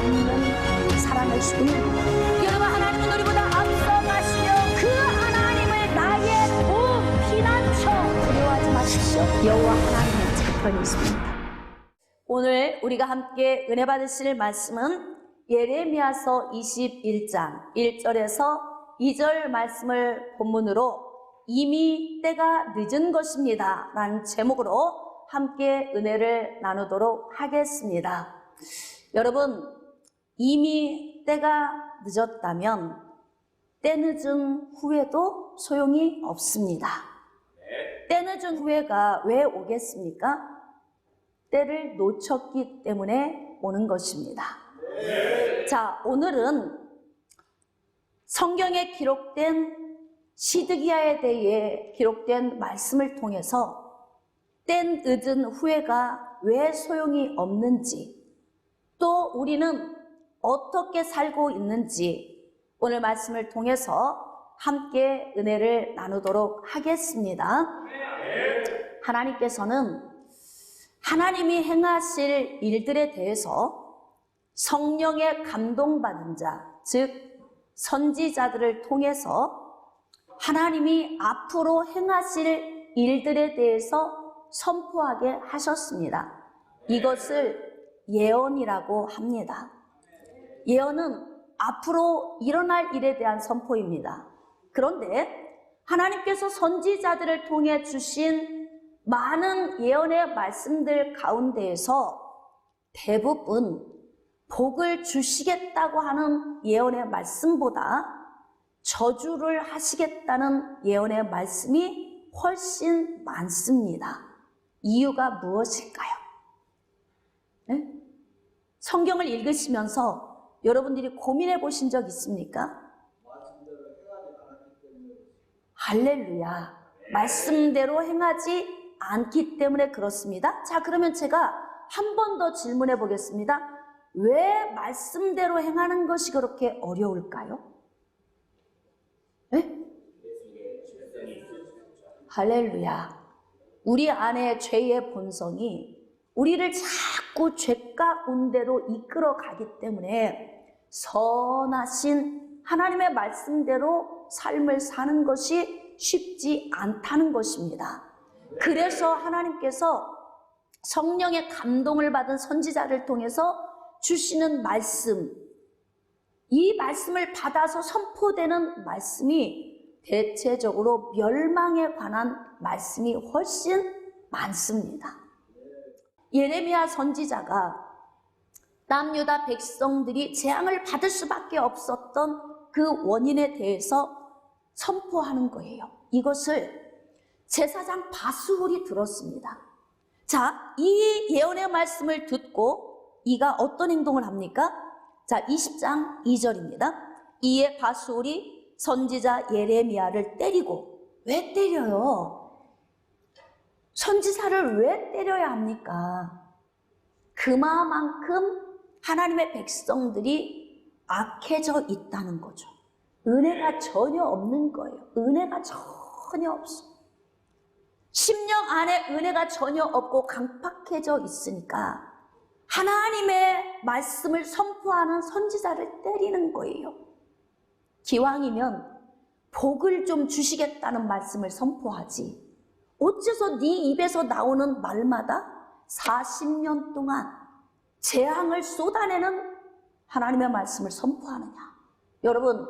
없는 사랑을 주는 여러분, 하나님은 우리보다 앞서가시며 그 하나님을 나의 피난처 두려워하지 마십시오. 여호와 하나님은 제 편에 있습니다. 오늘 우리가 함께 은혜 받으실 말씀은 예레미야서 21장 1절에서 2절 말씀을 본문으로 이미 때가 늦은 것입니다 라는 제목으로 함께 은혜를 나누도록 하겠습니다. 여러분, 이미 때가 늦었다면 때 늦은 후회도 소용이 없습니다. 때 늦은 후회가 왜 오겠습니까? 때를 놓쳤기 때문에 오는 것입니다. 자, 오늘은 성경에 기록된 시드기야에 대해 기록된 말씀을 통해서 때 늦은 후회가 왜 소용이 없는지, 또 우리는 어떻게 살고 있는지 오늘 말씀을 통해서 함께 은혜를 나누도록 하겠습니다. 하나님께서는 하나님이 행하실 일들에 대해서 성령에 감동받은 자, 즉 선지자들을 통해서 하나님이 앞으로 행하실 일들에 대해서 선포하게 하셨습니다. 이것을 예언이라고 합니다. 예언은 앞으로 일어날 일에 대한 선포입니다. 그런데 하나님께서 선지자들을 통해 주신 많은 예언의 말씀들 가운데에서 대부분 복을 주시겠다고 하는 예언의 말씀보다 저주를 하시겠다는 예언의 말씀이 훨씬 많습니다. 이유가 무엇일까요? 네? 성경을 읽으시면서 여러분들이 고민해 보신 적 있습니까? 할렐루야. 말씀대로 행하지 않기 때문에 그렇습니다. 자, 그러면 제가 한 번 더 질문해 보겠습니다. 왜 말씀대로 행하는 것이 그렇게 어려울까요? 네? 할렐루야. 우리 안에 죄의 본성이 우리를 자꾸 죄 가운데로 이끌어 가기 때문에 선하신 하나님의 말씀대로 삶을 사는 것이 쉽지 않다는 것입니다. 그래서 하나님께서 성령의 감동을 받은 선지자를 통해서 주시는 말씀, 이 말씀을 받아서 선포되는 말씀이 대체적으로 멸망에 관한 말씀이 훨씬 많습니다. 예레미야 선지자가 남유다 백성들이 재앙을 받을 수밖에 없었던 그 원인에 대해서 선포하는 거예요. 이것을 제사장 바수홀이 들었습니다. 자, 이 예언의 말씀을 듣고 이가 어떤 행동을 합니까? 자, 20장 2절입니다. 이에 바수홀이 선지자 예레미야를 때리고, 왜 때려요? 선지자를 왜 때려야 합니까? 그만큼 하나님의 백성들이 악해져 있다는 거죠. 은혜가 전혀 없는 거예요. 은혜가 전혀 없어. 심령 안에 은혜가 전혀 없고 강팍해져 있으니까 하나님의 말씀을 선포하는 선지자를 때리는 거예요. 기왕이면 복을 좀 주시겠다는 말씀을 선포하지. 어째서 네 입에서 나오는 말마다 40년 동안 재앙을 쏟아내는 하나님의 말씀을 선포하느냐? 여러분,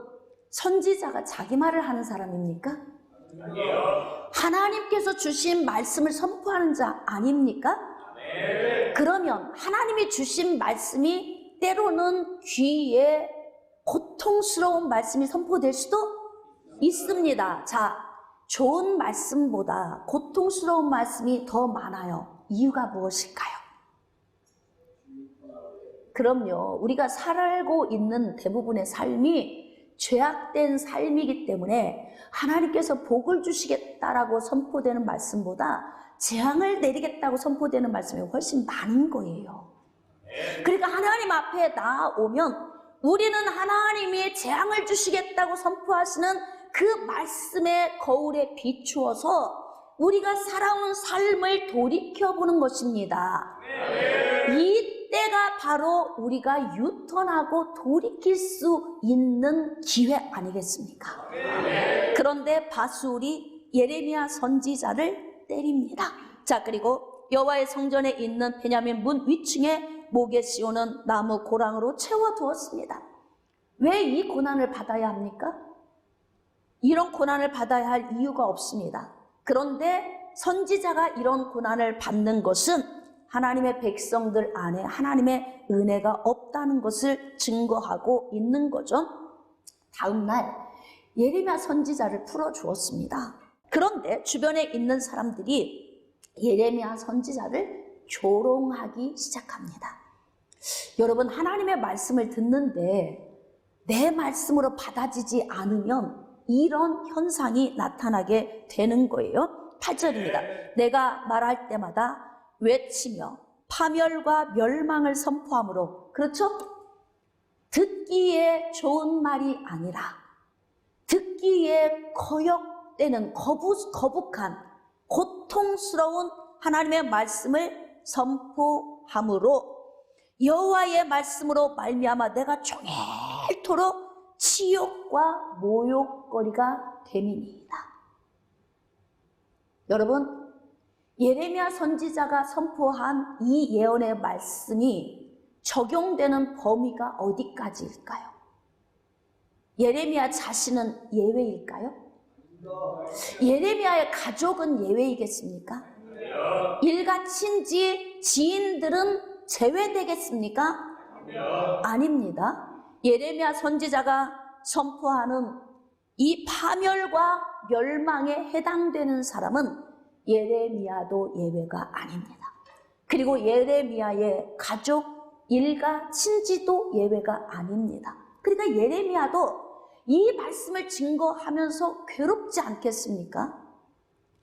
선지자가 자기 말을 하는 사람입니까? 아니요. 하나님께서 주신 말씀을 선포하는 자 아닙니까? 네. 그러면 하나님이 주신 말씀이 때로는 귀에 고통스러운 말씀이 선포될 수도 있습니다. 자, 좋은 말씀보다 고통스러운 말씀이 더 많아요. 이유가 무엇일까요? 그럼요. 우리가 살고 있는 대부분의 삶이 죄악된 삶이기 때문에 하나님께서 복을 주시겠다라고 선포되는 말씀보다 재앙을 내리겠다고 선포되는 말씀이 훨씬 많은 거예요. 그러니까 하나님 앞에 나아오면 우리는 하나님이 재앙을 주시겠다고 선포하시는 그 말씀의 거울에 비추어서 우리가 살아온 삶을 돌이켜보는 것입니다. 이 이때가 바로 우리가 유턴하고 돌이킬 수 있는 기회 아니겠습니까? 그런데 바술이 예레미야 선지자를 때립니다. 자, 그리고 여호와의 성전에 있는 베냐민 문 위층에 목에 씌우는 나무 고랑으로 채워두었습니다. 왜 이 고난을 받아야 합니까? 이런 고난을 받아야 할 이유가 없습니다. 그런데 선지자가 이런 고난을 받는 것은 하나님의 백성들 안에 하나님의 은혜가 없다는 것을 증거하고 있는 거죠. 다음 날 예레미야 선지자를 풀어주었습니다. 그런데 주변에 있는 사람들이 예레미야 선지자를 조롱하기 시작합니다. 여러분, 하나님의 말씀을 듣는데 내 말씀으로 받아지지 않으면 이런 현상이 나타나게 되는 거예요. 8절입니다. 내가 말할 때마다 외치며 파멸과 멸망을 선포함으로, 그렇죠? 듣기에 좋은 말이 아니라 듣기에 거역되는 거북한 고통스러운 하나님의 말씀을 선포함으로 여호와의 말씀으로 말미암아 내가 종일토록 치욕과 모욕거리가 됨이니이다. 여러분, 예레미야 선지자가 선포한 이 예언의 말씀이 적용되는 범위가 어디까지일까요? 예레미야 자신은 예외일까요? 예레미야의 가족은 예외이겠습니까? 일가 친지 지인들은 제외되겠습니까? 아닙니다. 예레미야 선지자가 선포하는 이 파멸과 멸망에 해당되는 사람은 예레미야도 예외가 아닙니다. 그리고 예레미야의 가족, 일가, 친지도 예외가 아닙니다. 그러니까 예레미야도 이 말씀을 증거하면서 괴롭지 않겠습니까?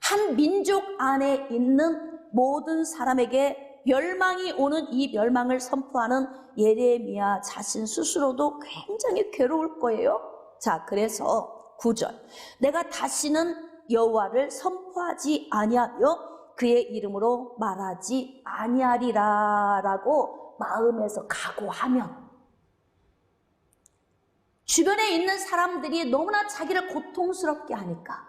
한 민족 안에 있는 모든 사람에게 멸망이 오는 이 멸망을 선포하는 예레미야 자신 스스로도 굉장히 괴로울 거예요. 자, 그래서 9절, 내가 다시는 여호와를 선포하지 아니하며 그의 이름으로 말하지 아니하리라 라고 마음에서 각오하면, 주변에 있는 사람들이 너무나 자기를 고통스럽게 하니까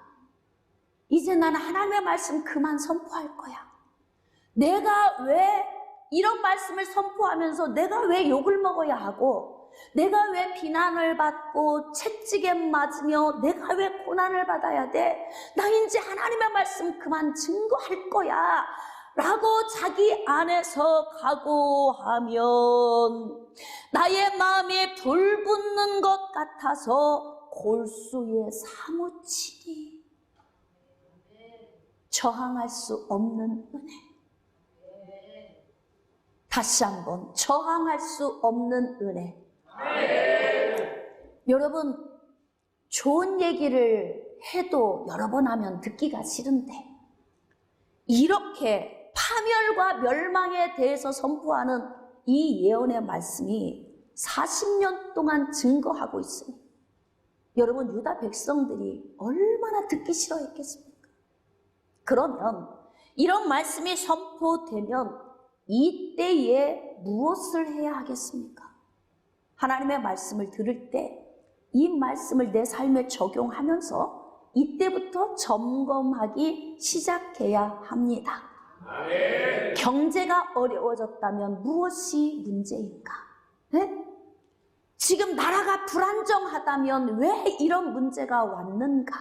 이제 나는 하나님의 말씀 그만 선포할 거야. 내가 왜 이런 말씀을 선포하면서 내가 왜 욕을 먹어야 하고, 내가 왜 비난을 받고 채찍에 맞으며 내가 왜 고난을 받아야 돼? 나 이제 하나님의 말씀 그만 증거할 거야 라고 자기 안에서 각오하면 나의 마음에 불 붙는 것 같아서 골수에 사무치니 저항할 수 없는 은혜. 다시 한번, 저항할 수 없는 은혜. 여러분, 좋은 얘기를 해도 여러 번 하면 듣기가 싫은데 이렇게 파멸과 멸망에 대해서 선포하는 이 예언의 말씀이 40년 동안 증거하고 있으니 여러분, 유다 백성들이 얼마나 듣기 싫어했겠습니까? 그러면 이런 말씀이 선포되면 이때에 무엇을 해야 하겠습니까? 하나님의 말씀을 들을 때 이 말씀을 내 삶에 적용하면서 이때부터 점검하기 시작해야 합니다. 아멘. 경제가 어려워졌다면 무엇이 문제인가? 네? 지금 나라가 불안정하다면 왜 이런 문제가 왔는가?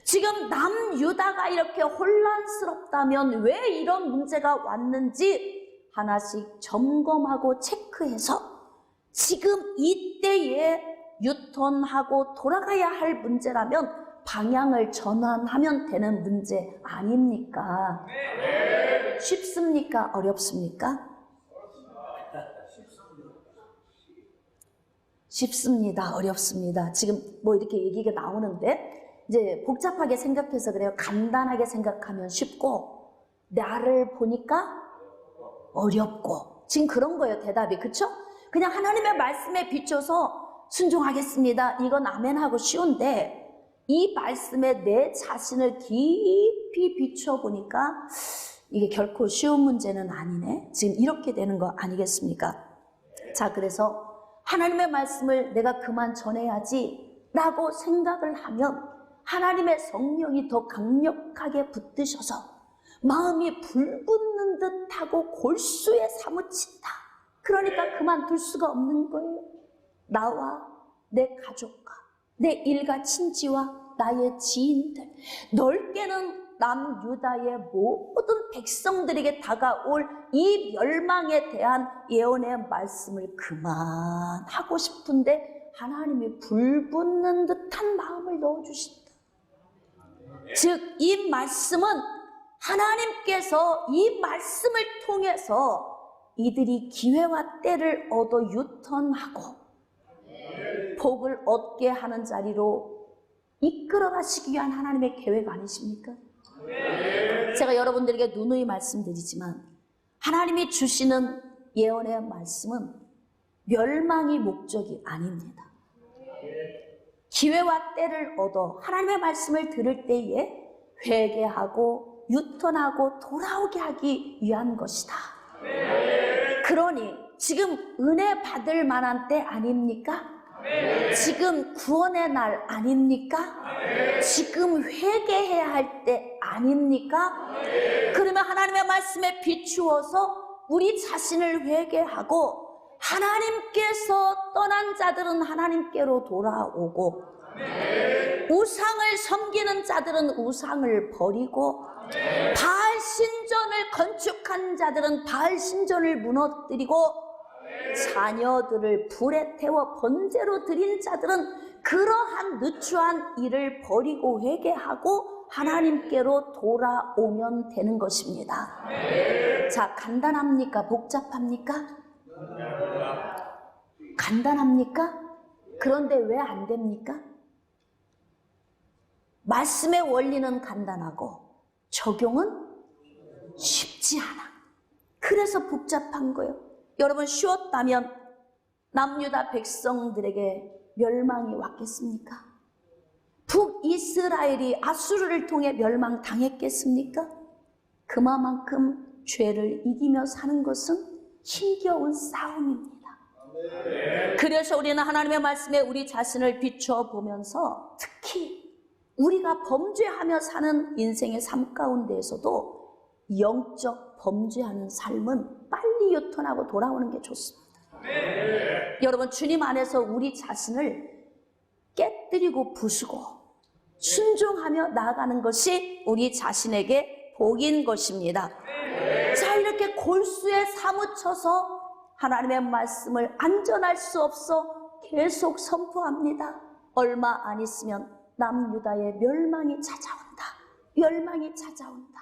지금 남유다가 이렇게 혼란스럽다면 왜 이런 문제가 왔는지 하나씩 점검하고 체크해서 지금 이때에 유턴하고 돌아가야 할 문제라면 방향을 전환하면 되는 문제 아닙니까? 네. 쉽습니까? 어렵습니까? 쉽습니다. 어렵습니다. 지금 뭐 이렇게 얘기가 나오는데 이제 복잡하게 생각해서 그래요. 간단하게 생각하면 쉽고 나를 보니까 어렵고, 지금 그런 거예요. 대답이. 그쵸? 그냥 하나님의 말씀에 비춰서 순종하겠습니다. 이건 아멘하고 쉬운데 이 말씀에 내 자신을 깊이 비춰보니까 이게 결코 쉬운 문제는 아니네. 지금 이렇게 되는 거 아니겠습니까? 자, 그래서 하나님의 말씀을 내가 그만 전해야지 라고 생각을 하면 하나님의 성령이 더 강력하게 붙드셔서 마음이 불붙는 듯하고 골수에 사무친다. 그러니까 그만둘 수가 없는 거예요. 나와 내 가족과 내 일가 친지와 나의 지인들, 넓게는 남유다의 모든 백성들에게 다가올 이 멸망에 대한 예언의 말씀을 그만하고 싶은데 하나님이 불붙는 듯한 마음을 넣어주신다. 즉, 이 말씀은 하나님께서 이 말씀을 통해서 이들이 기회와 때를 얻어 유턴하고 복을 얻게 하는 자리로 이끌어 가시기 위한 하나님의 계획 아니십니까? 제가 여러분들에게 누누이 말씀드리지만 하나님이 주시는 예언의 말씀은 멸망이 목적이 아닙니다. 기회와 때를 얻어 하나님의 말씀을 들을 때에 회개하고 유턴하고 돌아오게 하기 위한 것이다. 그러니 지금 은혜 받을 만한 때 아닙니까? 지금 구원의 날 아닙니까? 지금 회개해야 할 때 아닙니까? 그러면 하나님의 말씀에 비추어서 우리 자신을 회개하고 하나님께서 떠난 자들은 하나님께로 돌아오고 우상을 섬기는 자들은 우상을 버리고 바알 신전을 건축한 자들은 바알 신전을 무너뜨리고 자녀들을 불에 태워 번제로 드린 자들은 그러한 누추한 일을 버리고 회개하고 하나님께로 돌아오면 되는 것입니다. 자, 간단합니까? 복잡합니까? 간단합니까? 그런데 왜 안 됩니까? 말씀의 원리는 간단하고 적용은 쉽지 않아. 그래서 복잡한 거예요. 여러분, 쉬웠다면 남유다 백성들에게 멸망이 왔겠습니까? 북이스라엘이 아수르를 통해 멸망당했겠습니까? 그만큼 죄를 이기며 사는 것은 힘겨운 싸움입니다. 그래서 우리는 하나님의 말씀에 우리 자신을 비춰보면서 특히 우리가 범죄하며 사는 인생의 삶 가운데에서도 영적 범죄하는 삶은 빨리 유턴하고 돌아오는 게 좋습니다. 여러분, 주님 안에서 우리 자신을 깨뜨리고 부수고 순종하며 나아가는 것이 우리 자신에게 복인 것입니다. 자, 이렇게 골수에 사무쳐서 하나님의 말씀을 안전할 수 없어 계속 선포합니다. 얼마 안 있으면 남유다의 멸망이 찾아온다. 멸망이 찾아온다.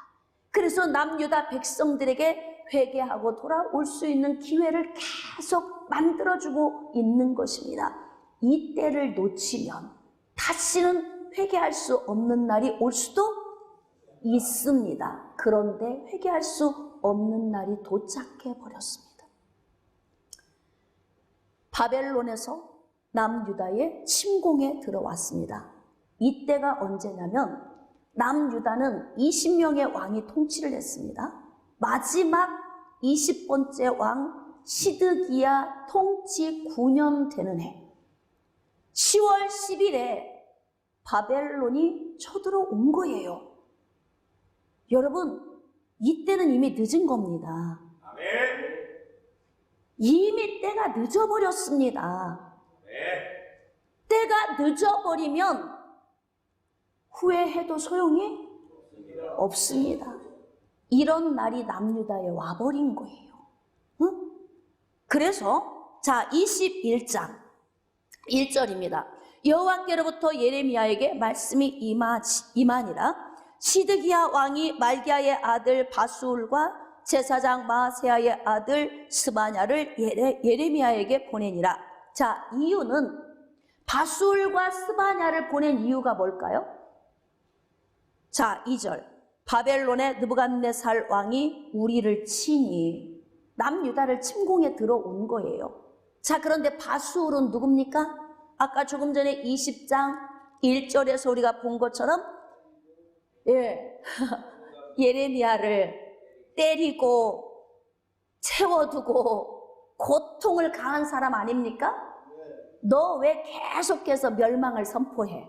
그래서 남유다 백성들에게 회개하고 돌아올 수 있는 기회를 계속 만들어주고 있는 것입니다. 이 때를 놓치면 다시는 회개할 수 없는 날이 올 수도 있습니다. 그런데 회개할 수 없는 날이 도착해 버렸습니다. 바벨론에서 남유다의 침공에 들어왔습니다. 이때가 언제냐면 남유다는 20명의 왕이 통치를 했습니다. 마지막 20번째 왕 시드기야 통치 9년 되는 해 10월 10일에 바벨론이 쳐들어온 거예요. 여러분, 이때는 이미 늦은 겁니다. 이미 때가 늦어버렸습니다. 때가 늦어버리면 후회해도 소용이 없습니다. 이런 날이 남유다에 와버린 거예요. 응? 그래서 자, 21장 1절입니다. 여호와께로부터 예레미야에게 말씀이 임하니라. 시드기야 왕이 말기야의 아들 바수울과 제사장 마세야의 아들 스바냐를 예레미야에게 보내니라. 자, 이유는 바수울과 스바냐를 보낸 이유가 뭘까요? 자, 2절. 바벨론의 느부갓네살 왕이 우리를 치니 남유다를 침공해 들어온 거예요. 자, 그런데 바수울은 누굽니까? 아까 조금 전에 20장 1절에서 우리가 본 것처럼 예레미야를 때리고 채워두고 고통을 가한 사람 아닙니까? 너 왜 계속해서 멸망을 선포해?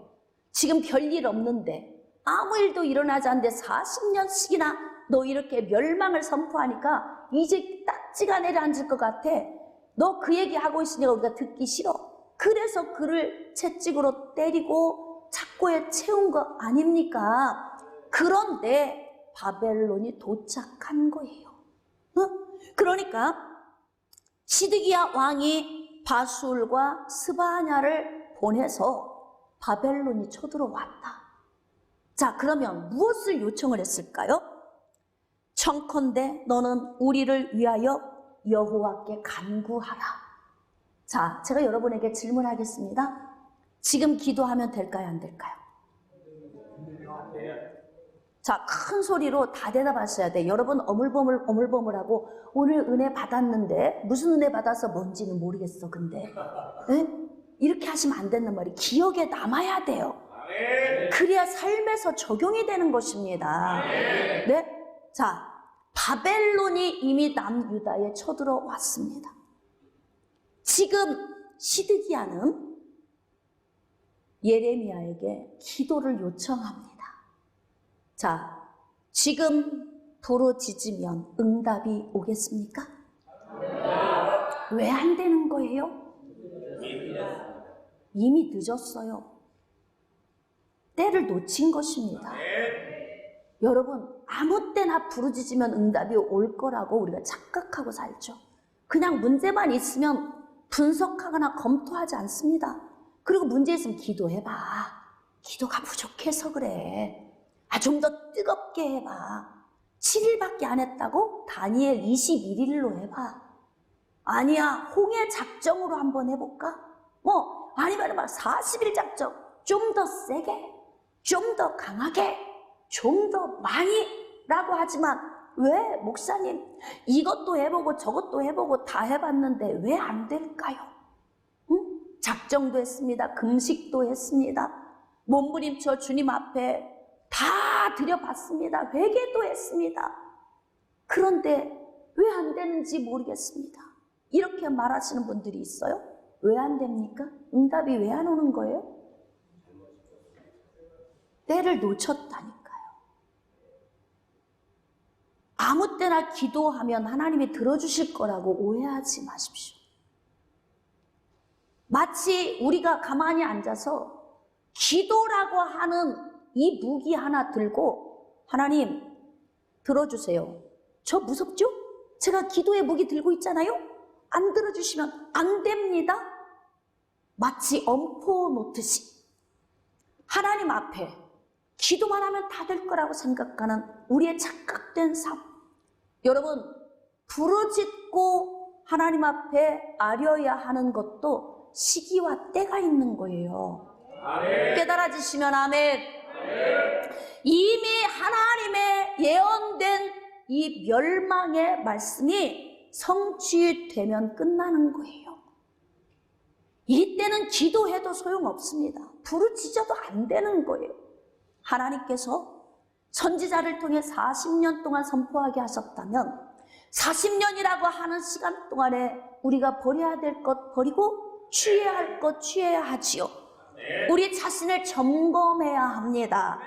지금 별일 없는데, 아무 일도 일어나지 않는데 40년씩이나 너 이렇게 멸망을 선포하니까 이제 딱지가 내려앉을 것 같아. 너 그 얘기 하고 있으니까 우리가 듣기 싫어. 그래서 그를 채찍으로 때리고 착고에 채운 거 아닙니까? 그런데 바벨론이 도착한 거예요. 그러니까 시드기야 왕이 바술과 스바냐를 보내서 바벨론이 쳐들어왔다. 자, 그러면 무엇을 요청을 했을까요? 청컨대 너는 우리를 위하여 여호와께 간구하라. 자, 제가 여러분에게 질문하겠습니다. 지금 기도하면 될까요, 안 될까요? 자, 큰 소리로 다 대답하셔야 돼. 여러분 어물버물하고 오늘 은혜 받았는데 무슨 은혜 받아서 뭔지는 모르겠어. 근데 이렇게 하시면 안 된단 말이에요. 기억에 남아야 돼요. 그래야 삶에서 적용이 되는 것입니다. 네? 자, 바벨론이 이미 남유다에 쳐들어왔습니다. 지금 시드기야는 예레미야에게 기도를 요청합니다. 자, 지금 부르짖으면 응답이 오겠습니까? 왜 안 되는 거예요? 이미 늦었어요. 때를 놓친 것입니다. 여러분, 아무 때나 부르짖으면 응답이 올 거라고 우리가 착각하고 살죠. 그냥 문제만 있으면 분석하거나 검토하지 않습니다. 그리고 문제 있으면 기도해봐. 기도가 부족해서 그래. 좀 더 뜨겁게 해봐. 7일밖에 안 했다고? 다니엘 21일로 해봐. 아니야, 홍해 작정으로 한번 해볼까? 아니면 막 40일 작정. 좀 더 세게, 좀 더 강하게, 좀 더 많이 라고 하지만 왜 목사님 이것도 해보고 저것도 해보고 다 해봤는데 왜 안 될까요? 작정도 했습니다. 금식도 했습니다. 몸부림쳐 주님 앞에 다 드려봤습니다. 회개도 했습니다. 그런데 왜 안 되는지 모르겠습니다. 이렇게 말하시는 분들이 있어요. 왜 안 됩니까? 응답이 왜 안 오는 거예요? 때를 놓쳤다니까요. 아무 때나 기도하면 하나님이 들어주실 거라고 오해하지 마십시오. 마치 우리가 가만히 앉아서 기도라고 하는 이 무기 하나 들고 하나님 들어주세요. 저 무섭죠? 제가 기도의 무기 들고 있잖아요? 안 들어주시면 안 됩니다. 마치 엄포 놓듯이 하나님 앞에 기도만 하면 다 될 거라고 생각하는 우리의 착각된 삶. 여러분, 부르짖고 하나님 앞에 아려야 하는 것도 시기와 때가 있는 거예요. 아멘. 깨달아지시면 아멘. 아멘. 이미 하나님의 예언된 이 멸망의 말씀이 성취되면 끝나는 거예요. 이때는 기도해도 소용없습니다. 부르짖어도 안 되는 거예요. 하나님께서 선지자를 통해 40년 동안 선포하게 하셨다면 40년이라고 하는 시간 동안에 우리가 버려야 될 것 버리고 취해야 할 것 취해야 하지요. 우리 자신을 점검해야 합니다.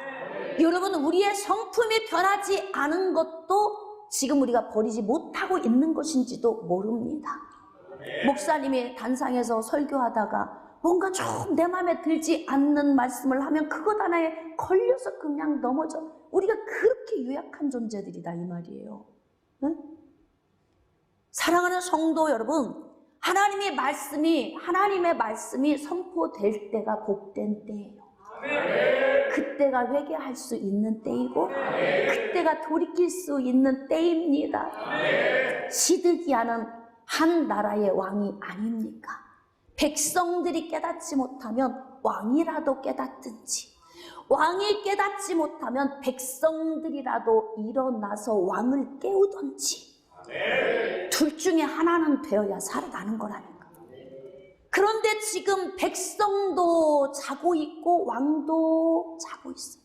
여러분, 우리의 성품이 변하지 않은 것도 지금 우리가 버리지 못하고 있는 것인지도 모릅니다. 목사님이 단상에서 설교하다가 뭔가 좀 내 마음에 들지 않는 말씀을 하면 그것 하나에 걸려서 그냥 넘어져. 우리가 그렇게 유약한 존재들이다 이 말이에요. 응? 사랑하는 성도 여러분, 하나님의 말씀이 선포될 때가 복된 때예요. 그때가 회개할 수 있는 때이고 그때가 돌이킬 수 있는 때입니다. 시드기야는 한 나라의 왕이 아닙니까? 백성들이 깨닫지 못하면 왕이라도 깨닫든지, 왕이 깨닫지 못하면 백성들이라도 일어나서 왕을 깨우든지, 둘 중에 하나는 되어야 살아나는 거라니까. 그런데 지금 백성도 자고 있고 왕도 자고 있어요.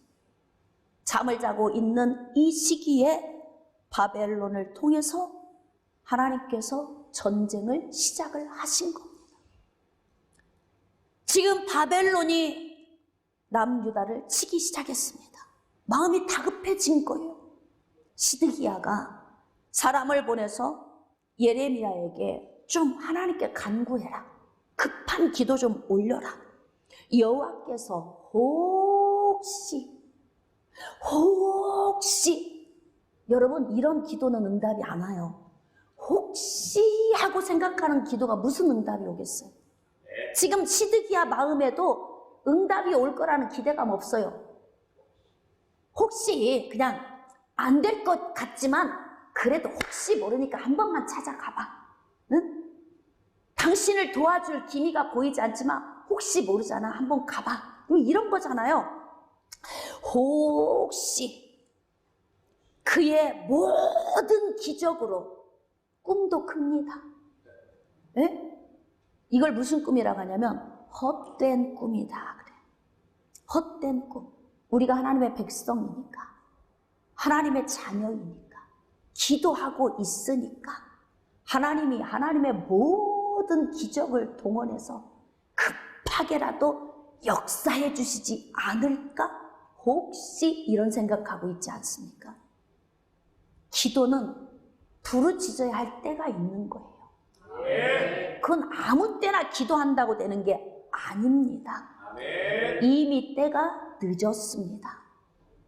잠을 자고 있는 이 시기에 바벨론을 통해서 하나님께서 전쟁을 시작을 하신 겁니다. 지금 바벨론이 남유다를 치기 시작했습니다. 마음이 다급해진 거예요. 시드기야가 사람을 보내서 예레미야에게 좀 하나님께 간구해라. 급한 기도 좀 올려라. 여호와께서 혹시 여러분 이런 기도는 응답이 안 와요. 혹시 하고 생각하는 기도가 무슨 응답이 오겠어요? 지금 시드기야 마음에도 응답이 올 거라는 기대감 없어요. 혹시 그냥 안 될 것 같지만 그래도 혹시 모르니까 한 번만 찾아가봐. 응? 당신을 도와줄 기미가 보이지 않지만 혹시 모르잖아. 한번 가봐. 이런 거잖아요. 혹시 그의 모든 기적으로 꿈도 큽니다. 네? 이걸 무슨 꿈이라고 하냐면 헛된 꿈이다 그래. 헛된 꿈. 우리가 하나님의 백성이니까, 하나님의 자녀이니까, 기도하고 있으니까 하나님이 하나님의 모든 기적을 동원해서 급하게라도 역사해 주시지 않을까? 혹시 이런 생각하고 있지 않습니까? 기도는 부르짖어야 할 때가 있는 거예요. 그건 아무 때나 기도한다고 되는 게 아닙니다. 이미 때가 늦었습니다.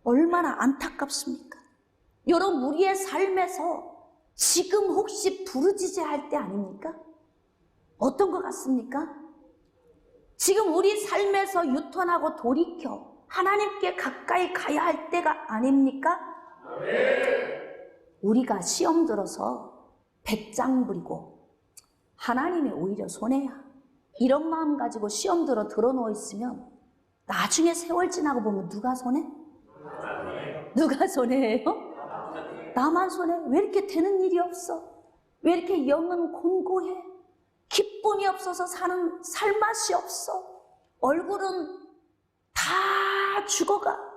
얼마나 안타깝습니까? 여러분, 우리의 삶에서 지금 혹시 부르짖어야 할 때 아닙니까? 어떤 것 같습니까? 지금 우리 삶에서 유턴하고 돌이켜 하나님께 가까이 가야 할 때가 아닙니까? 우리가 시험 들어서 배짱 부리고 하나님이 오히려 손해야, 이런 마음 가지고 시험 들어 누워 있으면 나중에 세월 지나고 보면 누가 손해? 누가 손해예요? 나만 손해? 왜 이렇게 되는 일이 없어? 왜 이렇게 영은 곤고해? 기쁨이 없어서 사는 살맛이 없어? 얼굴은 다 죽어가.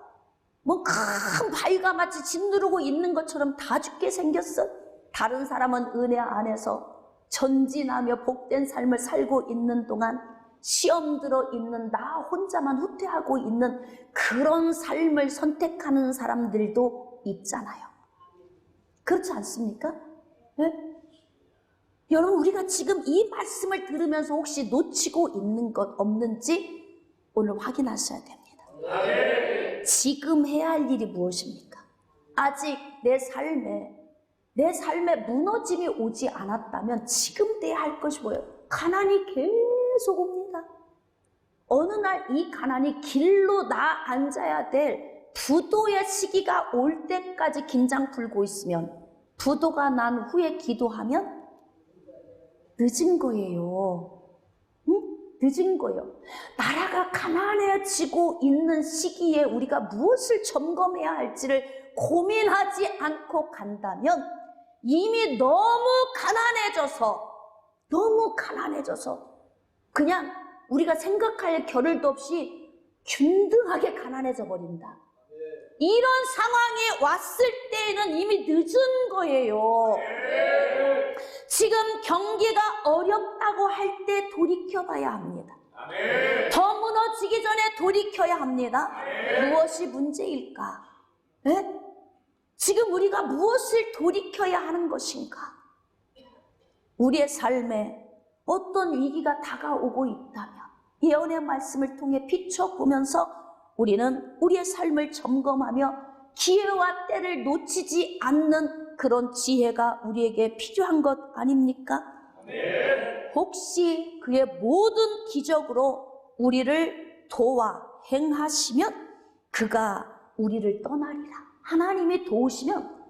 뭐 큰 바위가 마치 짓누르고 있는 것처럼 다 죽게 생겼어. 다른 사람은 은혜 안에서 전진하며 복된 삶을 살고 있는 동안 시험 들어 있는 나 혼자만 후퇴하고 있는 그런 삶을 선택하는 사람들도 있잖아요. 그렇지 않습니까? 네? 여러분, 우리가 지금 이 말씀을 들으면서 혹시 놓치고 있는 것 없는지 오늘 확인하셔야 됩니다. 지금 해야 할 일이 무엇입니까? 아직 내 삶에 무너짐이 오지 않았다면 지금 돼야 할 것이 뭐예요? 가난이 계속 옵니다. 어느 날 이 가난이 길로 나 앉아야 될 부도의 시기가 올 때까지 긴장 풀고 있으면, 부도가 난 후에 기도하면 늦은 거예요. 응? 늦은 거예요. 나라가 가난해지고 있는 시기에 우리가 무엇을 점검해야 할지를 고민하지 않고 간다면 이미 너무 가난해져서 그냥 우리가 생각할 겨를도 없이 균등하게 가난해져 버린다. 이런 상황이 왔을 때에는 이미 늦은 거예요. 지금 경기가 어렵다고 할 때 돌이켜봐야 합니다. 더 무너지기 전에 돌이켜야 합니다. 무엇이 문제일까? 네? 지금 우리가 무엇을 돌이켜야 하는 것인가? 우리의 삶에 어떤 위기가 다가오고 있다면 예언의 말씀을 통해 비춰보면서 우리는 우리의 삶을 점검하며 기회와 때를 놓치지 않는 그런 지혜가 우리에게 필요한 것 아닙니까? 혹시 그의 모든 기적으로 우리를 도와 행하시면 그가 우리를 떠나리라. 하나님이 도우시면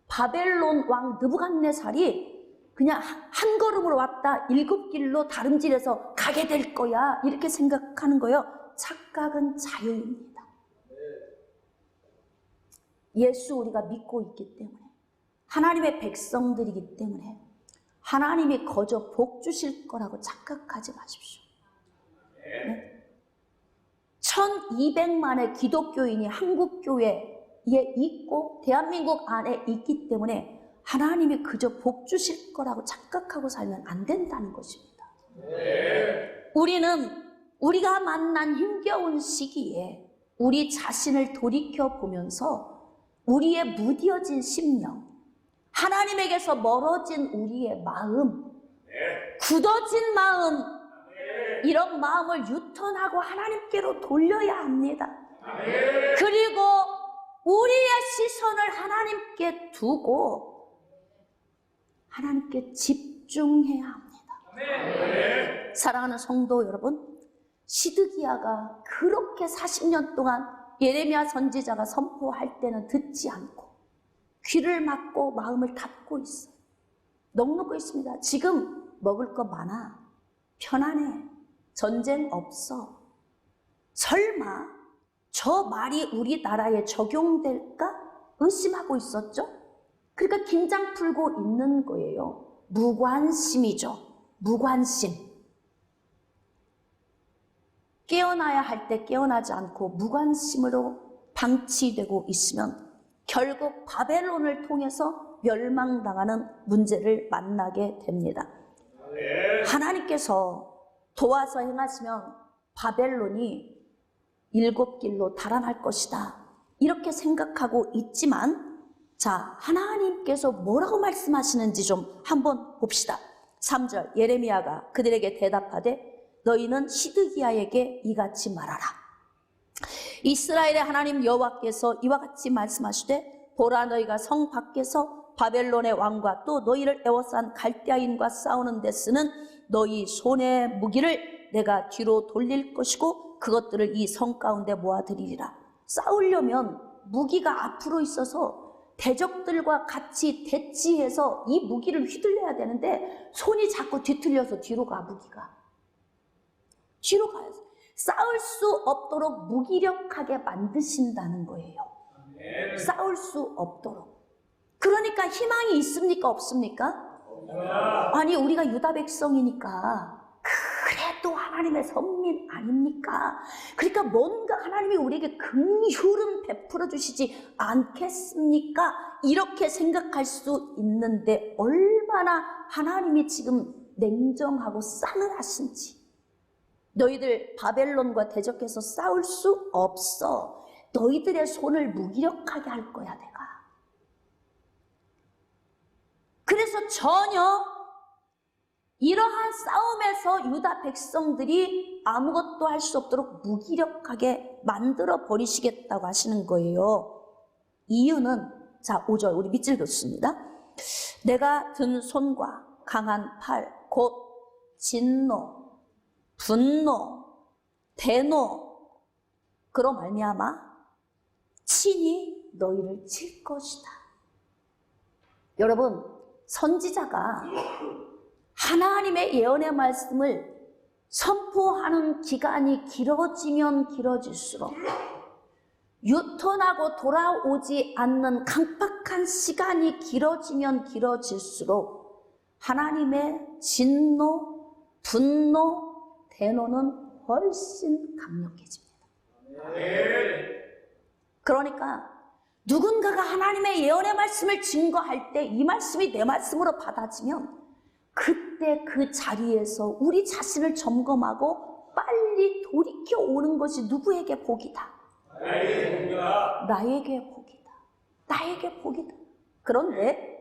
바벨론 왕 느부갓네살이 그냥 한 걸음으로 왔다 7길로 다름질해서 가게 될 거야, 이렇게 생각하는 거예요. 착각은 자유입니다. 예수 우리가 믿고 있기 때문에, 하나님의 백성들이기 때문에 하나님이 거저 복 주실 거라고 착각하지 마십시오. 네? 1200만의 기독교인이 한국교회 있고 대한민국 안에 있기 때문에 하나님이 그저 복 주실 거라고 착각하고 살면 안 된다는 것입니다. 우리가 만난 힘겨운 시기에 우리 자신을 돌이켜 보면서 우리의 무뎌진 심령, 하나님에게서 멀어진 우리의 마음, 굳어진 마음, 이런 마음을 유턴하고 하나님께로 돌려야 합니다. 그리고 우리의 시선을 하나님께 두고 하나님께 집중해야 합니다. 사랑하는 성도 여러분, 시드기야가 그렇게 40년 동안 예레미야 선지자가 선포할 때는 듣지 않고 귀를 막고 마음을 닫고 있어요. 넋놓고 있습니다. 지금 먹을 거 많아, 편안해, 전쟁 없어. 설마 저 말이 우리나라에 적용될까 의심하고 있었죠. 그러니까 긴장 풀고 있는 거예요. 무관심이죠. 무관심. 깨어나야 할 때 깨어나지 않고 무관심으로 방치되고 있으면 결국 바벨론을 통해서 멸망당하는 문제를 만나게 됩니다. 하나님께서 도와서 행하시면 바벨론이 7길로 달아날 것이다, 이렇게 생각하고 있지만, 자, 하나님께서 뭐라고 말씀하시는지 좀 한번 봅시다. 3절, 예레미야가 그들에게 대답하되 너희는 시드기야에게 이같이 말하라. 이스라엘의 하나님 여호와께서 이와 같이 말씀하시되 보라, 너희가 성 밖에서 바벨론의 왕과 또 너희를 애워싼 갈대아인과 싸우는 데 쓰는 너희 손의 무기를 내가 뒤로 돌릴 것이고 그것들을 이 성 가운데 모아들이리라. 싸우려면 무기가 앞으로 있어서 대적들과 같이 대치해서 이 무기를 휘둘려야 되는데 손이 자꾸 뒤틀려서 뒤로 가. 무기가 뒤로 가요. 싸울 수 없도록 무기력하게 만드신다는 거예요. 싸울 수 없도록. 그러니까 희망이 있습니까 없습니까? 아니, 우리가 유다 백성이니까 그래도 하나님의 선민 아닙니까? 그러니까 뭔가 하나님이 우리에게 긍휼은 베풀어 주시지 않겠습니까? 이렇게 생각할 수 있는데 얼마나 하나님이 지금 냉정하고 싸늘하신지. 너희들 바벨론과 대적해서 싸울 수 없어. 너희들의 손을 무기력하게 할 거야 내가. 그래서 전혀 이러한 싸움에서 유다 백성들이 아무것도 할 수 없도록 무기력하게 만들어 버리시겠다고 하시는 거예요. 이유는, 자, 5절 우리 밑줄 긋습니다. 내가 든 손과 강한 팔, 곧 진노, 분노, 대노, 그로 말미암아 친히 너희를 칠 것이다. 여러분, 선지자가 하나님의 예언의 말씀을 선포하는 기간이 길어지면 길어질수록 유턴하고 돌아오지 않는 강박한 시간이 길어지면 길어질수록 하나님의 진노, 분노, 대노는 훨씬 강력해집니다. 그러니까 누군가가 하나님의 예언의 말씀을 증거할 때 이 말씀이 내 말씀으로 받아지면 그때 그 자리에서 우리 자신을 점검하고 빨리 돌이켜 오는 것이 누구에게 복이다? 나에게 복이다. 나에게 복이다. 그런데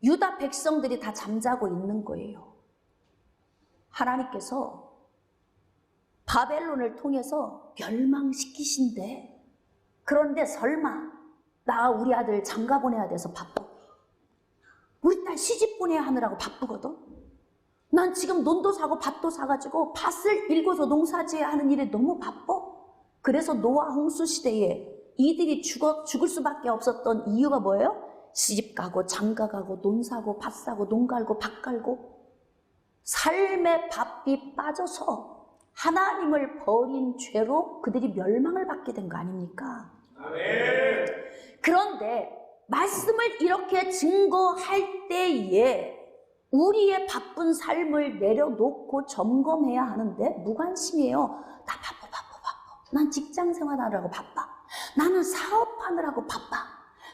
유다 백성들이 다 잠자고 있는 거예요. 하나님께서 바벨론을 통해서 멸망시키신대. 그런데 설마 나 우리 아들 장가 보내야 돼서 바빠. 우리 딸 시집 보내야 하느라고 바쁘거든. 난 지금 논도 사고 밭도 사가지고 밭을 일궈서 농사지어야 하는 일에 너무 바빠. 그래서 노아 홍수 시대에 이들이 죽을 수밖에 없었던 이유가 뭐예요? 시집 가고 장가 가고 논 사고 밭 사고 농 갈고 밭 갈고 삶의 바삐 빠져서 하나님을 버린 죄로 그들이 멸망을 받게 된 거 아닙니까? 그런데 말씀을 이렇게 증거할 때에 우리의 바쁜 삶을 내려놓고 점검해야 하는데 무관심이에요. 나 바빠. 난 직장 생활하느라고 바빠. 나는 사업하느라고 바빠.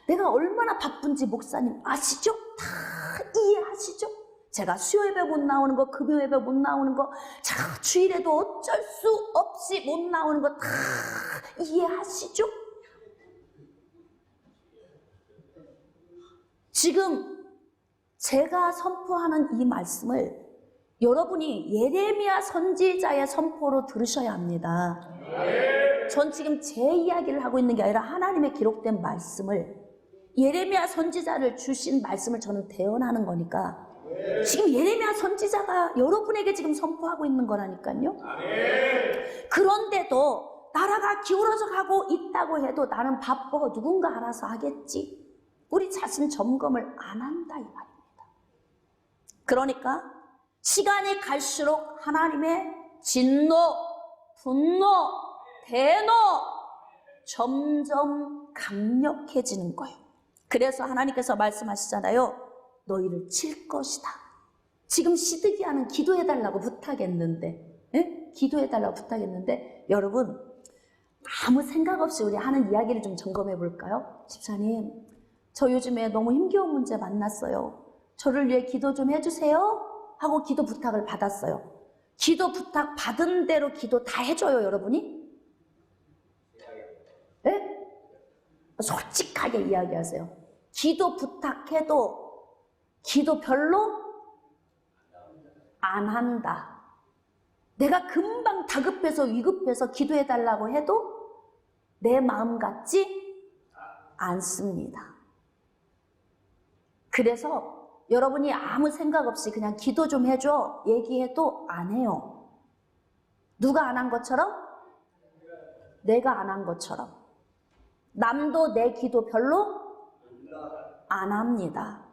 내가 얼마나 바쁜지 목사님 아시죠? 다 이해하시죠? 제가 수요 예배 못 나오는 거, 금요 예배 못 나오는 거, 자, 주일에도 어쩔 수 없이 못 나오는 거 다 이해하시죠? 지금 제가 선포하는 이 말씀을 여러분이 예레미야 선지자의 선포로 들으셔야 합니다. 전 지금 제 이야기를 하고 있는 게 아니라 하나님의 기록된 말씀을, 예레미야 선지자를 주신 말씀을 저는 대언하는 거니까 지금 예레미야 선지자가 여러분에게 지금 선포하고 있는 거라니까요. 그런데도 나라가 기울어져 가고 있다고 해도 나는 바빠, 누군가 알아서 하겠지, 우리 자신 점검을 안 한다 이 말입니다. 그러니까 시간이 갈수록 하나님의 진노, 분노, 대노 점점 강력해지는 거예요. 그래서 하나님께서 말씀하시잖아요. 너희를 칠 것이다. 지금 시드기야는 기도해달라고 부탁했는데, 예? 기도해달라고 부탁했는데, 여러분 아무 생각 없이 우리 하는 이야기를 좀 점검해 볼까요? 집사님, 저 요즘에 너무 힘겨운 문제 만났어요. 저를 위해 기도 좀 해주세요 하고 기도 부탁을 받았어요. 기도 부탁 받은 대로 기도 다 해줘요, 여러분이? 네? 솔직하게 이야기하세요. 기도 부탁해도 기도 별로 안 한다. 내가 금방 다급해서 위급해서 기도해달라고 해도 내 마음 같지 않습니다. 그래서 여러분이 아무 생각 없이 그냥 기도 좀 해줘 얘기해도 안 해요. 누가 안 한 것처럼? 내가 안 한 것처럼. 남도 내 기도 별로 안 합니다.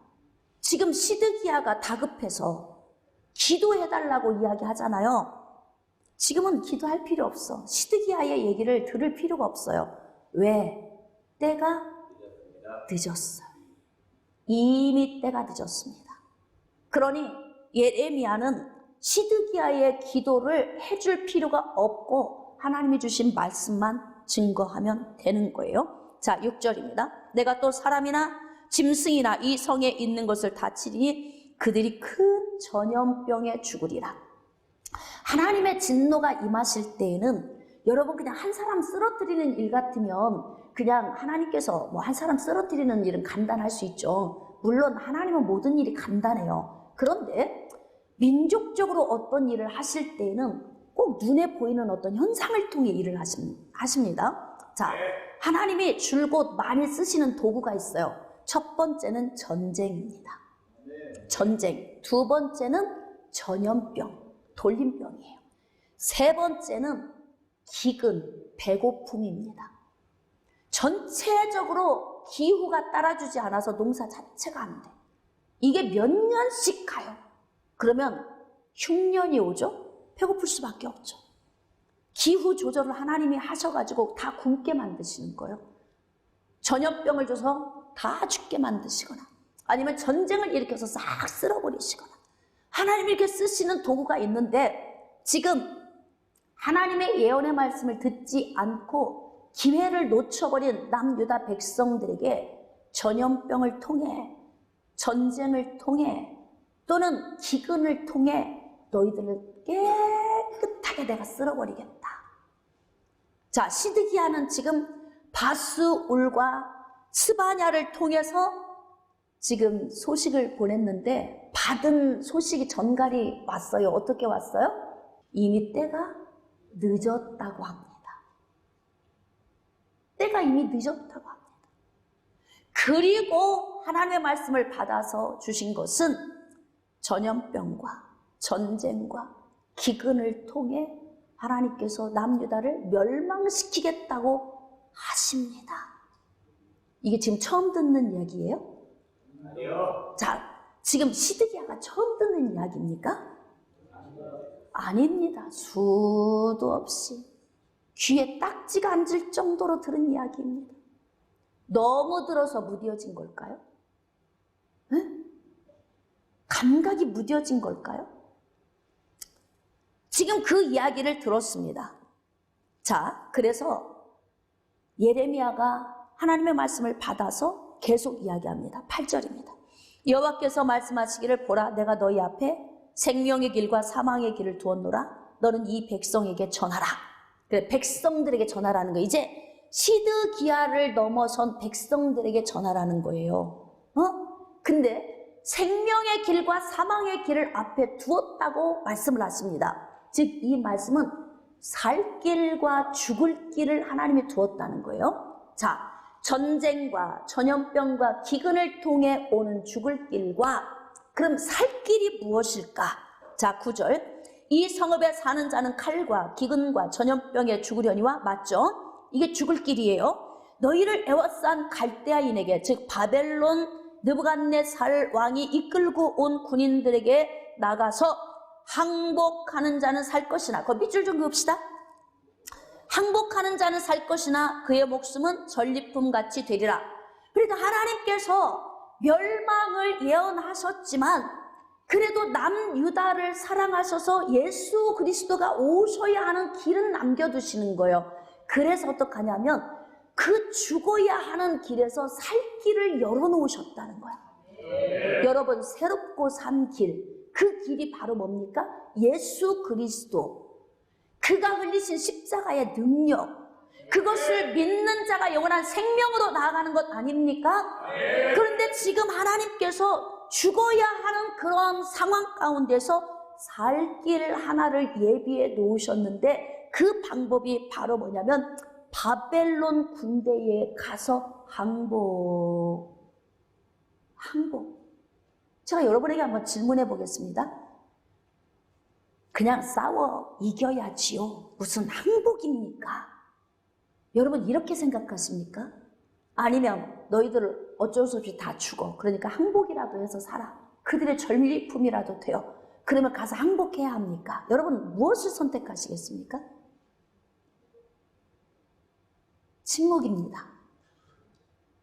지금 시드기야가 다급해서 기도해달라고 이야기하잖아요. 지금은 기도할 필요 없어. 시드기야의 얘기를 들을 필요가 없어요. 왜? 때가 늦었어요. 이미 때가 늦었습니다. 그러니 예레미야는 시드기야의 기도를 해줄 필요가 없고 하나님이 주신 말씀만 증거하면 되는 거예요. 자, 6절입니다. 내가 또 사람이나 짐승이나 이 성에 있는 것을 다치리니 그들이 큰 전염병에 죽으리라. 하나님의 진노가 임하실 때에는 여러분 그냥 한 사람 쓰러뜨리는 일 같으면 그냥 하나님께서 뭐 한 사람 쓰러뜨리는 일은 간단할 수 있죠. 물론 하나님은 모든 일이 간단해요. 그런데 민족적으로 어떤 일을 하실 때에는 꼭 눈에 보이는 어떤 현상을 통해 일을 하십니다. 자, 하나님이 줄곧 많이 쓰시는 도구가 있어요. 첫 번째는 전쟁입니다. 전쟁. 두 번째는 전염병, 돌림병이에요. 세 번째는 기근, 배고픔입니다. 전체적으로 기후가 따라주지 않아서 농사 자체가 안 돼. 이게 몇 년씩 가요. 그러면 흉년이 오죠? 배고플 수밖에 없죠. 기후 조절을 하나님이 하셔가지고 다 굶게 만드시는 거예요. 전염병을 줘서 다 죽게 만드시거나 아니면 전쟁을 일으켜서 싹 쓸어버리시거나 하나님이 이렇게 쓰시는 도구가 있는데 지금 하나님의 예언의 말씀을 듣지 않고 기회를 놓쳐버린 남유다 백성들에게 전염병을 통해 전쟁을 통해 또는 기근을 통해 너희들을 깨끗하게 내가 쓸어버리겠다. 자, 시드기야는 지금 바스울과 스바냐를 통해서 지금 소식을 보냈는데 받은 소식이 전갈이 왔어요. 어떻게 왔어요? 이미 때가 늦었다고 합니다. 때가 이미 늦었다고 합니다. 그리고 하나님의 말씀을 받아서 주신 것은 전염병과 전쟁과 기근을 통해 하나님께서 남유다를 멸망시키겠다고 하십니다. 이게 지금 처음 듣는 이야기예요? 아니요. 자, 지금 시드기야가 처음 듣는 이야기입니까? 아닙니다. 수도 없이 귀에 딱지가 앉을 정도로 들은 이야기입니다. 너무 들어서 무뎌진 걸까요? 응? 감각이 무뎌진 걸까요? 지금 그 이야기를 들었습니다. 자, 그래서 예레미야가 하나님의 말씀을 받아서 계속 이야기합니다. 8절입니다. 여호와께서 말씀하시기를 보라 내가 너희 앞에 생명의 길과 사망의 길을 두었노라. 너는 이 백성에게 전하라. 그래, 백성들에게 전하라는 거. 이제 시드기야를 넘어선 백성들에게 전하라는 거예요. 근데 생명의 길과 사망의 길을 앞에 두었다고 말씀을 하십니다. 즉 이 말씀은 살 길과 죽을 길을 하나님이 두었다는 거예요. 자, 전쟁과 전염병과 기근을 통해 오는 죽을 길과 그럼 살 길이 무엇일까? 자, 9절. 이 성읍에 사는 자는 칼과 기근과 전염병에 죽으려니와. 맞죠? 이게 죽을 길이에요. 너희를 애워싼 갈대아인에게, 즉 바벨론 느부갓네살 왕이 이끌고 온 군인들에게 나가서 항복하는 자는 살 것이나, 그 밑줄 좀 그읍시다. 항복하는 자는 살 것이나 그의 목숨은 전리품같이 되리라. 그러니까 하나님께서 멸망을 예언하셨지만 그래도 남유다를 사랑하셔서 예수 그리스도가 오셔야 하는 길은 남겨두시는 거예요. 그래서 어떡하냐면 그 죽어야 하는 길에서 살 길을 열어놓으셨다는 거야. 여러분, 새롭고 산 길, 그 길이 바로 뭡니까? 예수 그리스도, 그가 흘리신 십자가의 능력, 그것을 믿는 자가 영원한 생명으로 나아가는 것 아닙니까? 그런데 지금 하나님께서 죽어야 하는 그런 상황 가운데서 살 길 하나를 예비해 놓으셨는데 그 방법이 바로 뭐냐면 바벨론 군대에 가서 항복. 제가 여러분에게 한번 질문해 보겠습니다. 그냥 싸워 이겨야지요. 무슨 항복입니까? 여러분 이렇게 생각하십니까? 아니면 너희들 어쩔 수 없이 다 죽어. 그러니까 항복이라도 해서 살아. 그들의 전리품이라도 돼요. 그러면 가서 항복해야 합니까? 여러분 무엇을 선택하시겠습니까? 침묵입니다.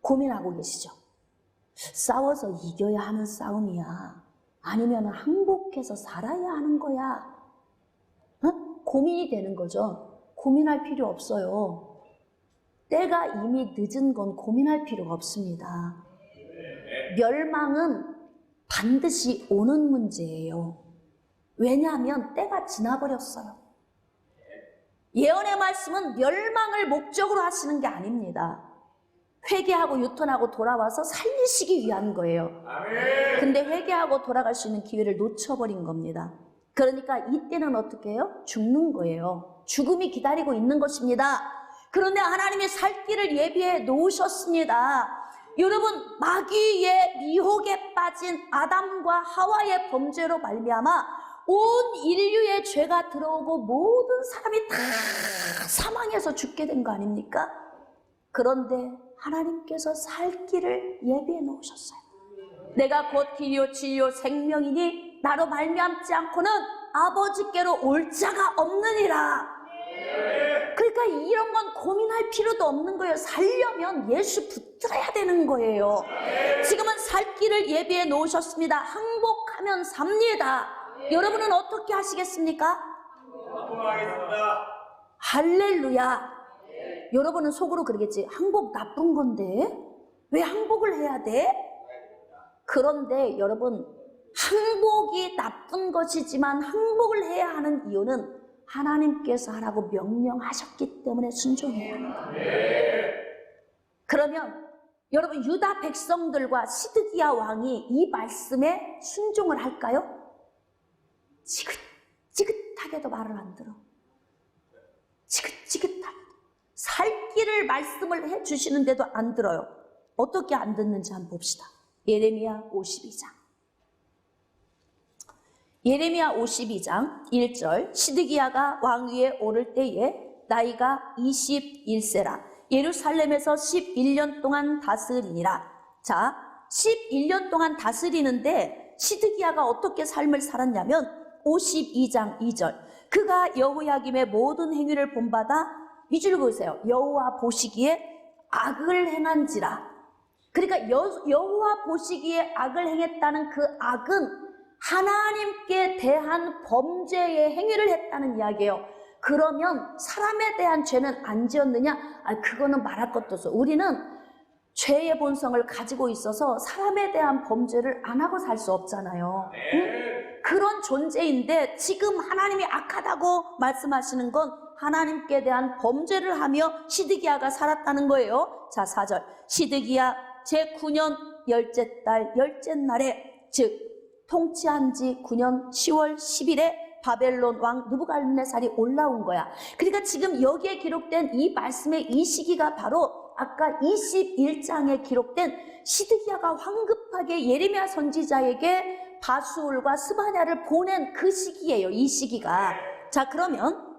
고민하고 계시죠? 싸워서 이겨야 하는 싸움이야? 아니면 항복해서 살아야 하는 거야? 고민이 되는 거죠. 고민할 필요 없어요. 때가 이미 늦은 건 고민할 필요가 없습니다. 멸망은 반드시 오는 문제예요. 왜냐하면 때가 지나버렸어요. 예언의 말씀은 멸망을 목적으로 하시는 게 아닙니다. 회개하고 유턴하고 돌아와서 살리시기 위한 거예요. 근데 회개하고 돌아갈 수 있는 기회를 놓쳐버린 겁니다. 그러니까 이때는 어떻게 해요? 죽는 거예요. 죽음이 기다리고 있는 것입니다. 그런데 하나님이 살 길을 예비해 놓으셨습니다. 여러분, 마귀의 미혹에 빠진 아담과 하와의 범죄로 말미암아 온 인류의 죄가 들어오고 모든 사람이 다 사망해서 죽게 된 거 아닙니까? 그런데 하나님께서 살 길을 예비해 놓으셨어요. 내가 곧 길이요 진리요 생명이니 나로 말미암지 않고는 아버지께로 올 자가 없느니라. 그러니까 이런 건 고민할 필요도 없는 거예요. 살려면 예수 붙들어야 되는 거예요. 지금은 살 길을 예비해 놓으셨습니다. 항복하면 삽니다. 여러분은 어떻게 하시겠습니까? 항복하겠습니다. 할렐루야. 여러분은 속으로 그러겠지. 항복 나쁜 건데 왜 항복을 해야 돼? 그런데 여러분, 항복이 나쁜 것이지만 항복을 해야 하는 이유는 하나님께서 하라고 명령하셨기 때문에 순종해야 하는 거예요. 그러면 여러분, 유다 백성들과 시드기야 왕이 이 말씀에 순종을 할까요? 지긋지긋하게도 말을 안 들어. 지긋지긋하게 살 길을 말씀을 해주시는데도 안 들어요. 어떻게 안 듣는지 한번 봅시다. 예레미야 52장. 예레미야 52장 1절. 시드기야가 왕위에 오를 때에 나이가 21세라. 예루살렘에서 11년 동안 다스리니라. 자, 11년 동안 다스리는데 시드기야가 어떻게 삶을 살았냐면 52장 2절. 그가 여호야김의 모든 행위를 본받아, 밑줄 그으세요. 여호와 보시기에 악을 행한지라. 그러니까 여호와 보시기에 악을 행했다는 그 악은 하나님께 대한 범죄의 행위를 했다는 이야기예요. 그러면 사람에 대한 죄는 안 지었느냐? 그거는 말할 것도 없어. 우리는 죄의 본성을 가지고 있어서 사람에 대한 범죄를 안 하고 살 수 없잖아요. 응? 그런 존재인데 지금 하나님이 악하다고 말씀하시는 건 하나님께 대한 범죄를 하며 시드기야가 살았다는 거예요. 자, 4절. 시드기야 제9년 열째 달 열째 날에, 즉 통치한 지 9년 10월 10일에 바벨론 왕 느부갓네살이 올라온 거야. 그러니까 지금 여기에 기록된 이 말씀의 이 시기가 바로 아까 21장에 기록된 시드기야가 황급하게 예레미야 선지자에게 바수울과 스바냐를 보낸 그 시기예요. 이 시기가. 자, 그러면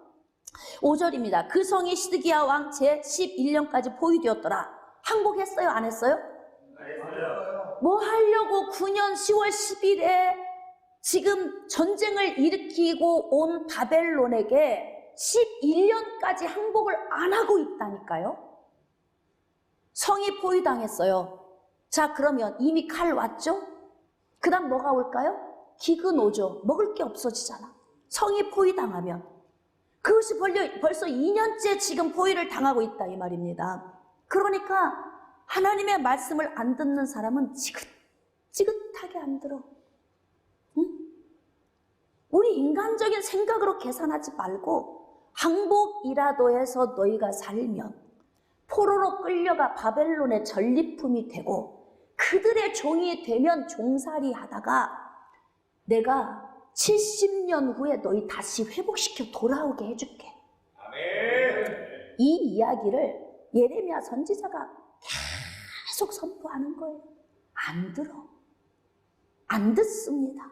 5절입니다. 그 성이 시드기야 왕 제11년까지 포위되었더라. 항복했어요? 안 했어요? 뭐 하려고 9년 10월 10일에 지금 전쟁을 일으키고 온 바벨론에게 11년까지 항복을 안 하고 있다니까요. 성이 포위당했어요. 자, 그러면 이미 칼 왔죠? 그 다음 뭐가 올까요? 기근 오죠. 먹을 게 없어지잖아. 성이 포위당하면. 그것이 벌써 2년째 지금 포위를 당하고 있다 이 말입니다. 그러니까 하나님의 말씀을 안 듣는 사람은 지긋지긋하게 안 들어. 응? 우리 인간적인 생각으로 계산하지 말고 항복이라도 해서 너희가 살면 포로로 끌려가 바벨론의 전리품이 되고 그들의 종이 되면 종살이 하다가 내가 70년 후에 너희 다시 회복시켜 돌아오게 해줄게. 아멘. 이 이야기를 예레미야 선지자가 계속 선포하는 거예요. 안 들어. 안 듣습니다.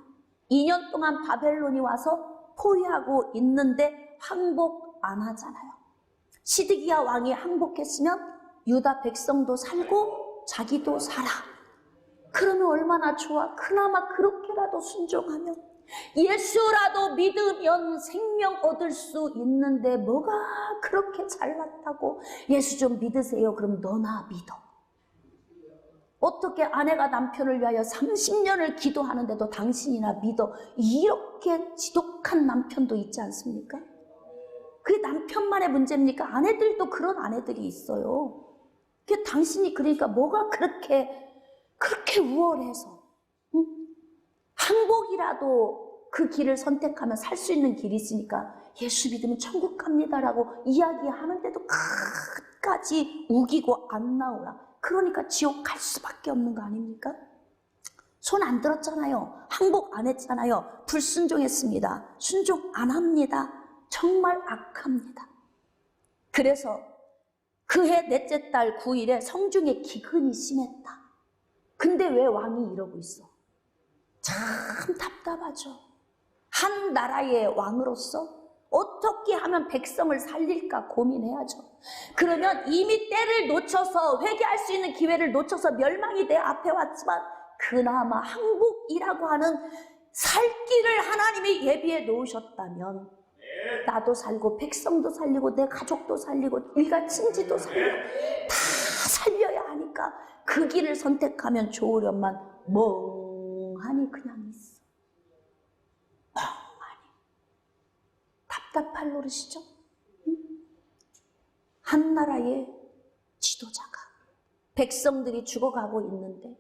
2년 동안 바벨론이 와서 포위하고 있는데 항복 안 하잖아요. 시드기야 왕이 항복했으면 유다 백성도 살고 자기도 살아. 그러면 얼마나 좋아. 그나마 그렇게라도 순종하면, 예수라도 믿으면 생명 얻을 수 있는데 뭐가 그렇게 잘났다고. 예수 좀 믿으세요. 그럼 너나 믿어. 어떻게 아내가 남편을 위하여 30년을 기도하는데도 당신이나 믿어. 이렇게 지독한 남편도 있지 않습니까? 그게 남편만의 문제입니까? 아내들도 그런 아내들이 있어요. 그게 당신이 그러니까 뭐가 그렇게 우월해서, 응? 항복이라도 그 길을 선택하면 살 수 있는 길이 있으니까 예수 믿으면 천국 갑니다라고 이야기하는데도 끝까지 우기고 안 나오라. 그러니까 지옥 갈 수밖에 없는 거 아닙니까? 손 안 들었잖아요. 항복 안 했잖아요. 불순종했습니다. 순종 안 합니다. 정말 악합니다. 그래서 그해 넷째 달 9일에 성중에 기근이 심했다. 근데 왜 왕이 이러고 있어? 참 답답하죠. 한 나라의 왕으로서 어떻게 하면 백성을 살릴까 고민해야죠. 그러면 이미 때를 놓쳐서 회개할 수 있는 기회를 놓쳐서 멸망이 내 앞에 왔지만 그나마 항복이라고 하는 살 길을 하나님이 예비해 놓으셨다면 나도 살고 백성도 살리고 내 가족도 살리고 일가 친지도 살리고 다 살려야 하니까 그 길을 선택하면 좋으련만 멍하니 그냥 있어. 멍하니. 답답할 노릇이죠. 응? 한 나라의 지도자가 백성들이 죽어가고 있는데,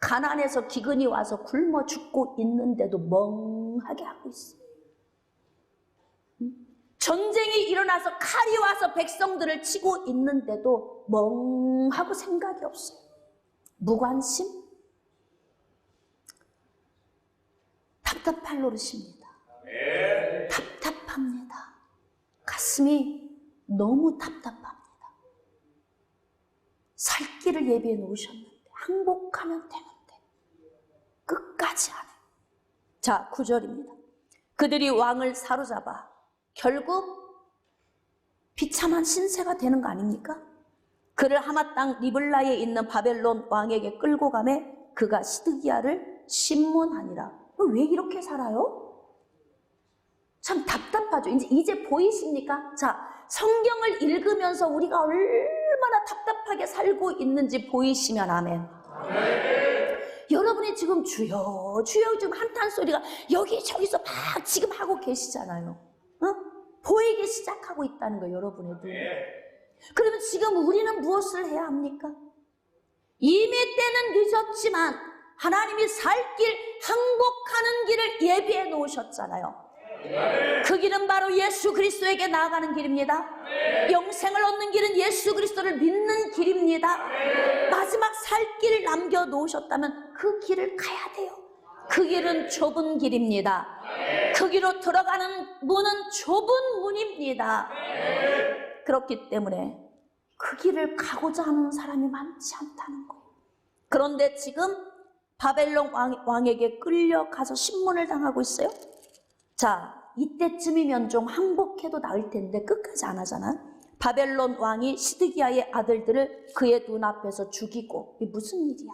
가난해서 기근이 와서 굶어 죽고 있는데도 멍하게 하고 있어. 전쟁이 일어나서 칼이 와서 백성들을 치고 있는데도 멍하고 생각이 없어요. 무관심? 답답할 노릇입니다. 답답합니다. 가슴이 너무 답답합니다. 살 길을 예비해 놓으셨는데 항복하면 되는데 끝까지 안 해요. 자, 9절입니다. 그들이 왕을 사로잡아 결국 비참한 신세가 되는 거 아닙니까? 그를 하마 땅 리블라에 있는 바벨론 왕에게 끌고 가매 그가 시드기야를 신문하니라. 왜 이렇게 살아요? 참 답답하죠. 이제 보이십니까? 자, 성경을 읽으면서 우리가 얼마나 답답하게 살고 있는지 보이시면 아멘. 여러분이 지금 주여 주여 지금 한탄 소리가 여기저기서 막 지금 하고 계시잖아요. 어? 보이기 시작하고 있다는 거예요, 여러분의 눈에. 그러면 지금 우리는 무엇을 해야 합니까? 이미 때는 늦었지만 하나님이 살 길, 항복하는 길을 예비해 놓으셨잖아요. 그 길은 바로 예수 그리스도에게 나아가는 길입니다. 영생을 얻는 길은 예수 그리스도를 믿는 길입니다. 마지막 살 길을 남겨놓으셨다면 그 길을 가야 돼요. 그 길은 좁은 길입니다. 그 길로 들어가는 문은 좁은 문입니다. 그렇기 때문에 그 길을 가고자 하는 사람이 많지 않다는 거예요. 그런데 지금 바벨론 왕에게 끌려가서 신문을 당하고 있어요. 자, 이때쯤이면 좀 항복해도 나을 텐데 끝까지 안 하잖아. 바벨론 왕이 시드기야의 아들들을 그의 눈앞에서 죽이고, 이게 무슨 일이야?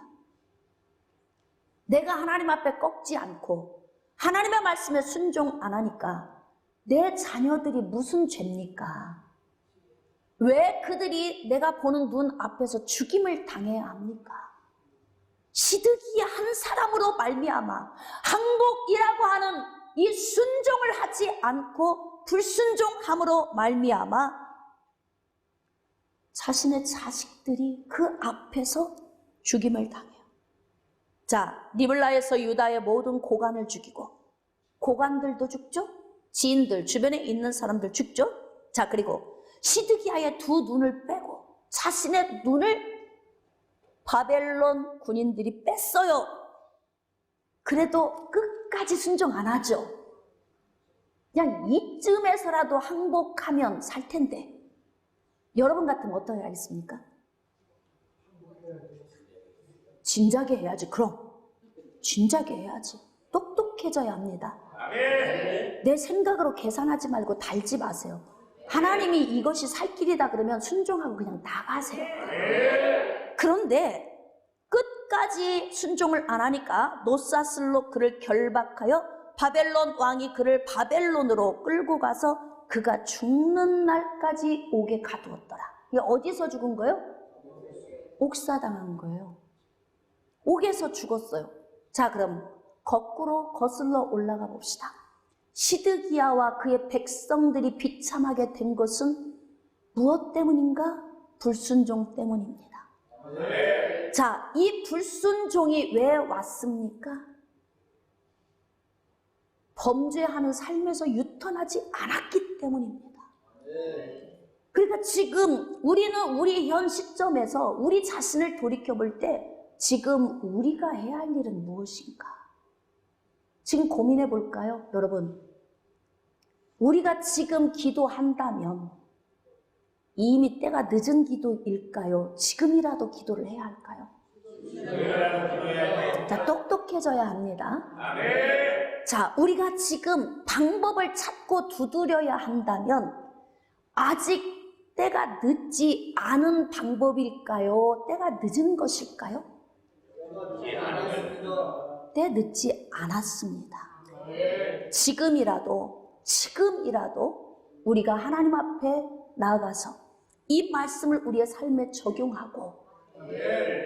내가 하나님 앞에 꺾지 않고 하나님의 말씀에 순종 안 하니까 내 자녀들이 무슨 죄입니까? 왜 그들이 내가 보는 눈 앞에서 죽임을 당해야 합니까? 시드기야 한 사람으로 말미암아 항복이라고 하는 이 순종을 하지 않고 불순종함으로 말미암아 자신의 자식들이 그 앞에서 죽임을 당해요. 자, 리블라에서 유다의 모든 고관을 죽이고, 고관들도 죽죠? 지인들, 주변에 있는 사람들 죽죠? 자, 그리고 시드기야의 두 눈을 빼고 자신의 눈을 바벨론 군인들이 뺐어요. 그래도 끝까지 순종 안 하죠. 그냥 이쯤에서라도 항복하면 살 텐데 여러분 같으면 어떻게 하겠습니까? 진작에 해야지. 그럼 진작에 해야지. 똑똑해져야 합니다. 내 생각으로 계산하지 말고 달지 마세요. 하나님이 이것이 살 길이다 그러면 순종하고 그냥 나가세요. 그런데 끝까지 순종을 안 하니까 노사슬로 그를 결박하여 바벨론 왕이 그를 바벨론으로 끌고 가서 그가 죽는 날까지 옥에 가두었더라. 이게 어디서 죽은 거예요? 옥사당한 거예요. 옥에서 죽었어요. 자, 그럼 거꾸로 거슬러 올라가 봅시다. 시드기야와 그의 백성들이 비참하게 된 것은 무엇 때문인가? 불순종 때문입니다. 자, 이 불순종이 왜 왔습니까? 범죄하는 삶에서 유턴하지 않았기 때문입니다. 그러니까 지금 우리는 우리 현 시점에서 우리 자신을 돌이켜볼 때 지금 우리가 해야 할 일은 무엇인가? 지금 고민해 볼까요, 여러분? 우리가 지금 기도한다면 이미 때가 늦은 기도일까요? 지금이라도 기도를 해야 할까요? 자, 똑똑해져야 합니다. 자, 우리가 지금 방법을 찾고 두드려야 한다면 아직 때가 늦지 않은 방법일까요? 때가 늦은 것일까요? 때 늦지 않았습니다. 지금이라도 우리가 하나님 앞에 나아가서 이 말씀을 우리의 삶에 적용하고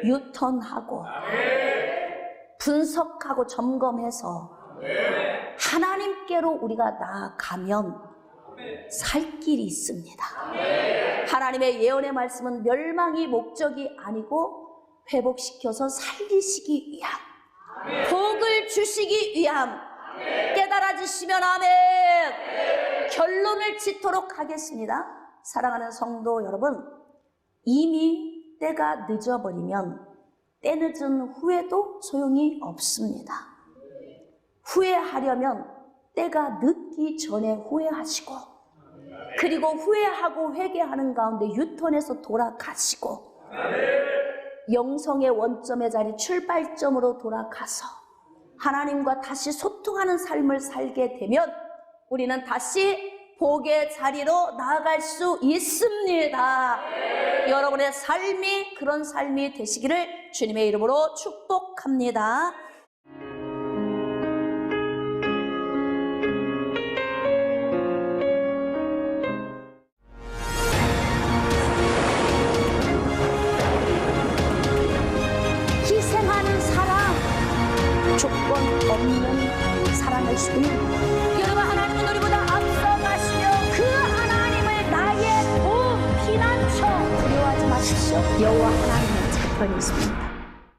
유턴하고 분석하고 점검해서 하나님께로 우리가 나아가면 살 길이 있습니다. 하나님의 예언의 말씀은 멸망이 목적이 아니고 회복시켜서 살리시기 위함, 복을 주시기 위함. 깨달아지시면 아멘. 결론을 짓도록 하겠습니다. 사랑하는 성도 여러분, 이미 때가 늦어버리면 때 늦은 후회도 소용이 없습니다. 후회하려면 때가 늦기 전에 후회하시고, 그리고 후회하고 회개하는 가운데 유턴해서 돌아가시고, 영성의 원점의 자리 출발점으로 돌아가서 하나님과 다시 소통하는 삶을 살게 되면 우리는 다시 복의 자리로 나아갈 수 있습니다. 여러분의 삶이 그런 삶이 되시기를 주님의 이름으로 축복합니다. 희생하는 사랑, 조건 없는 사랑을 주는 여러분, 하나님은 우리보다 앞서가시며 그 하십시오. 여호와 하나님의 작별이 있습니다.